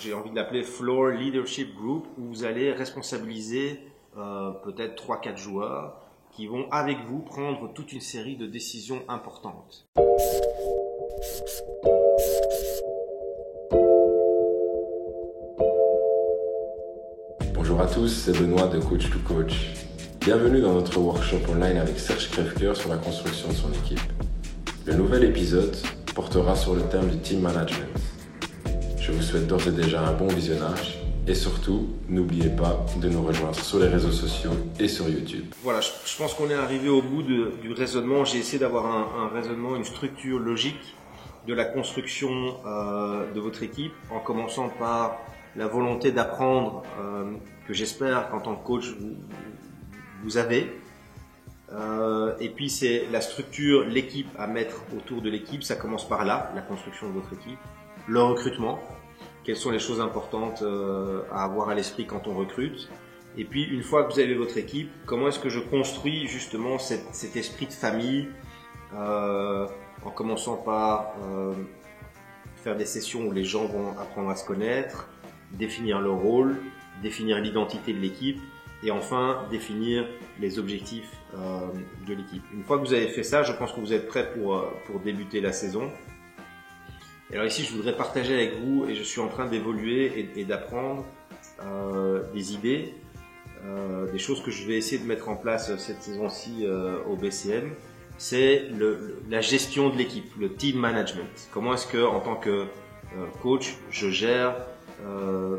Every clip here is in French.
J'ai envie de l'appeler Floor Leadership Group, où vous allez responsabiliser peut-être 3-4 joueurs qui vont avec vous prendre toute une série de décisions importantes. Bonjour à tous, c'est Benoît de Coach to Coach. Bienvenue dans notre workshop online avec Serge Crèvecoeur sur la construction de son équipe. Le nouvel épisode portera sur le thème du team management. Je vous souhaite d'ores et déjà un bon visionnage et surtout, n'oubliez pas de nous rejoindre sur les réseaux sociaux et sur YouTube. Voilà, je pense qu'on est arrivé au bout du raisonnement. J'ai essayé d'avoir un raisonnement, une structure logique de la construction de votre équipe, en commençant par la volonté d'apprendre que j'espère qu'en tant que coach vous avez. Et puis c'est la structure, l'équipe à mettre autour de l'équipe. Ça commence par là, la construction de votre équipe. Le recrutement, quelles sont les choses importantes à avoir à l'esprit quand on recrute. Et puis une fois que vous avez votre équipe, comment est-ce que je construis justement cet esprit de famille en commençant par faire des sessions où les gens vont apprendre à se connaître, définir leur rôle, définir l'identité de l'équipe et enfin définir les objectifs de l'équipe. Une fois que vous avez fait ça, je pense que vous êtes prêt pour débuter la saison. Et alors ici, je voudrais partager avec vous, et je suis en train d'évoluer et d'apprendre des idées, des choses que je vais essayer de mettre en place cette saison-ci au BCM. C'est la gestion de l'équipe, le team management. Comment est-ce que, en tant que coach, je gère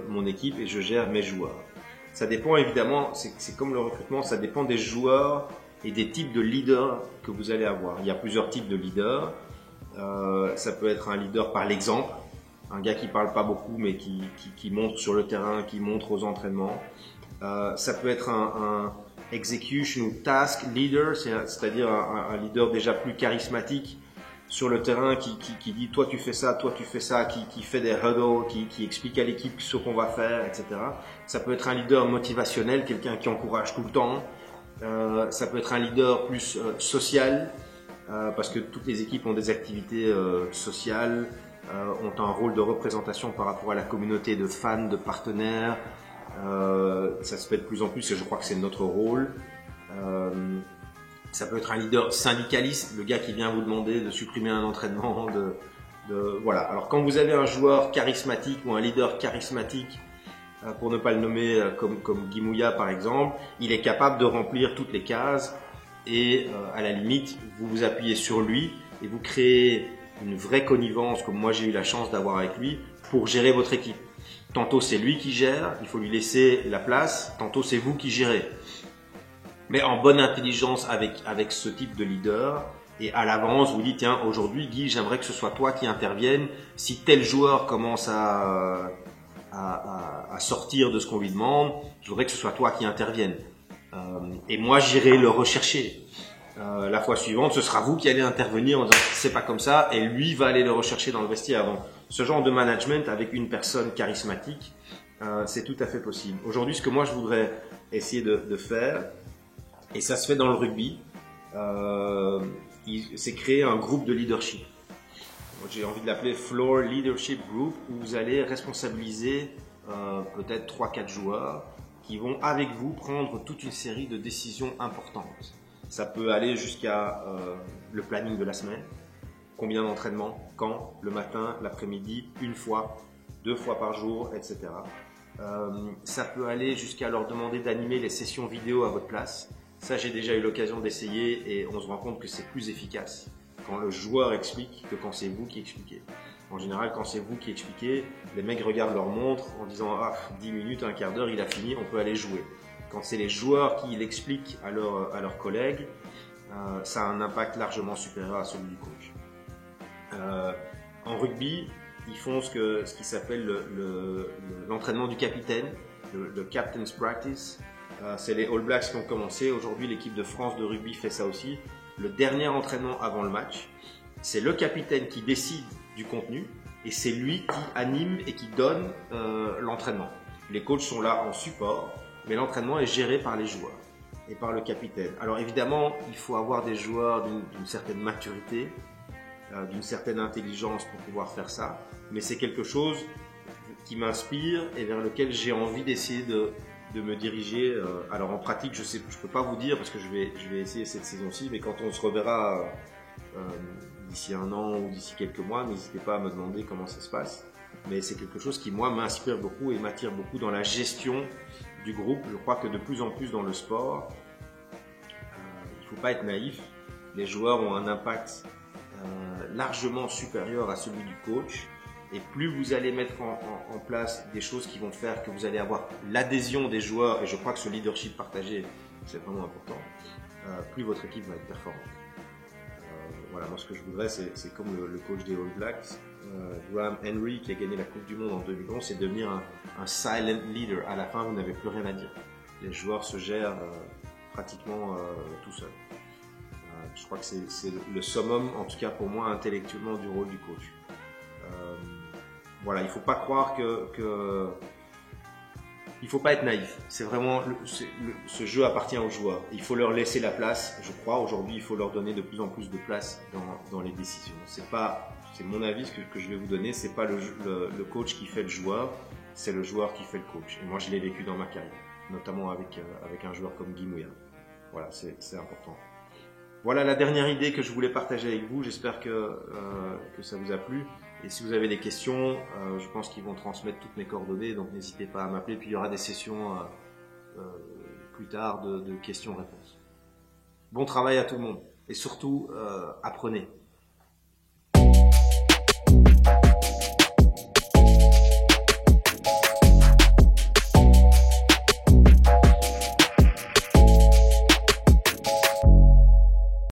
mon équipe et je gère mes joueurs. Ça dépend évidemment, c'est comme le recrutement, ça dépend des joueurs et des types de leaders que vous allez avoir. Il y a plusieurs types de leaders. Ça peut être un leader par l'exemple, un gars qui parle pas beaucoup mais qui montre sur le terrain, qui montre aux entraînements. Ça peut être un execution ou task leader, c'est-à-dire un leader déjà plus charismatique sur le terrain qui dit toi tu fais ça, qui fait des huddles, qui explique à l'équipe ce qu'on va faire, etc. Ça peut être un leader motivationnel, quelqu'un qui encourage tout le temps. Ça peut être un leader plus social, parce que toutes les équipes ont des activités sociales, ont un rôle de représentation par rapport à la communauté de fans, de partenaires. Ça se fait de plus en plus et je crois que c'est notre rôle. Ça peut être un leader syndicaliste, le gars qui vient vous demander de supprimer un entraînement. Voilà. Alors quand vous avez un joueur charismatique ou un leader charismatique, pour ne pas le nommer comme Guy Mouya par exemple, il est capable de remplir toutes les cases et à la limite vous vous appuyez sur lui et vous créez une vraie connivence comme moi j'ai eu la chance d'avoir avec lui pour gérer votre équipe. Tantôt c'est lui qui gère, il faut lui laisser la place, tantôt c'est vous qui gérez. Mais en bonne intelligence avec ce type de leader, et à l'avance vous dites tiens aujourd'hui Guy j'aimerais que ce soit toi qui intervienne si tel joueur commence à sortir de ce qu'on lui demande, je voudrais que ce soit toi qui intervienne. Et moi j'irai le rechercher. La fois suivante ce sera vous qui allez intervenir en disant c'est pas comme ça et lui va aller le rechercher dans le vestiaire. Donc ce genre de management avec une personne charismatique, c'est tout à fait possible. Aujourd'hui ce que moi je voudrais essayer de faire, et ça se fait dans le rugby, c'est créer un groupe de leadership. J'ai envie de l'appeler Floor Leadership Group, où vous allez responsabiliser peut-être 3-4 joueurs qui vont avec vous prendre toute une série de décisions importantes. Ça peut aller jusqu'à le planning de la semaine, combien d'entraînements, quand, le matin, l'après-midi, une fois, 2 fois par jour, etc. Ça peut aller jusqu'à leur demander d'animer les sessions vidéo à votre place. Ça, j'ai déjà eu l'occasion d'essayer et on se rend compte que c'est plus efficace quand le joueur explique que quand c'est vous qui expliquez. En général, quand c'est vous qui expliquez, les mecs regardent leur montre en disant « Ah, 10 minutes, un quart d'heure, il a fini, on peut aller jouer ». Quand c'est les joueurs qui l'expliquent à leurs collègues, ça a un impact largement supérieur à celui du coach. En rugby, ils font ce qui s'appelle l'entraînement du capitaine, le Captain's Practice. C'est les All Blacks qui ont commencé. Aujourd'hui, l'équipe de France de rugby fait ça aussi. Le dernier entraînement avant le match, c'est le capitaine qui décide du contenu et c'est lui qui anime et qui donne l'entraînement. Les coachs sont là en support, mais l'entraînement est géré par les joueurs et par le capitaine. Alors évidemment, il faut avoir des joueurs d'une certaine maturité, d'une certaine intelligence pour pouvoir faire ça, mais c'est quelque chose qui m'inspire et vers lequel j'ai envie d'essayer de me diriger. Alors en pratique, je peux pas vous dire parce que je vais essayer cette saison-ci, mais quand on se reverra d'ici un an ou d'ici quelques mois, n'hésitez pas à me demander comment ça se passe. Mais c'est quelque chose qui, moi, m'inspire beaucoup et m'attire beaucoup dans la gestion du groupe. Je crois que de plus en plus dans le sport, il ne faut pas être naïf. Les joueurs ont un impact largement supérieur à celui du coach. Et plus vous allez mettre en place des choses qui vont faire que vous allez avoir l'adhésion des joueurs, et je crois que ce leadership partagé, c'est vraiment important, plus votre équipe va être performante. Voilà, moi ce que je voudrais, c'est comme le coach des All Blacks, Graham Henry, qui a gagné la Coupe du Monde en 2011, c'est devenir un silent leader. À la fin, vous n'avez plus rien à dire. Les joueurs se gèrent pratiquement tout seuls. Je crois que c'est le summum, en tout cas pour moi, intellectuellement, du rôle du coach. Voilà, il ne faut pas croire il ne faut pas être naïf. C'est vraiment ce jeu appartient aux joueurs. Il faut leur laisser la place. Je crois aujourd'hui, il faut leur donner de plus en plus de place dans les décisions. C'est mon avis, ce que je vais vous donner. C'est pas le coach qui fait le joueur, c'est le joueur qui fait le coach. Et moi, je l'ai vécu dans ma carrière, notamment avec un joueur comme Guy Mouillard. Voilà, c'est important. Voilà la dernière idée que je voulais partager avec vous. J'espère que ça vous a plu. Et si vous avez des questions, je pense qu'ils vont transmettre toutes mes coordonnées, donc n'hésitez pas à m'appeler. Puis il y aura des sessions plus tard de questions-réponses. Bon travail à tout le monde et surtout apprenez.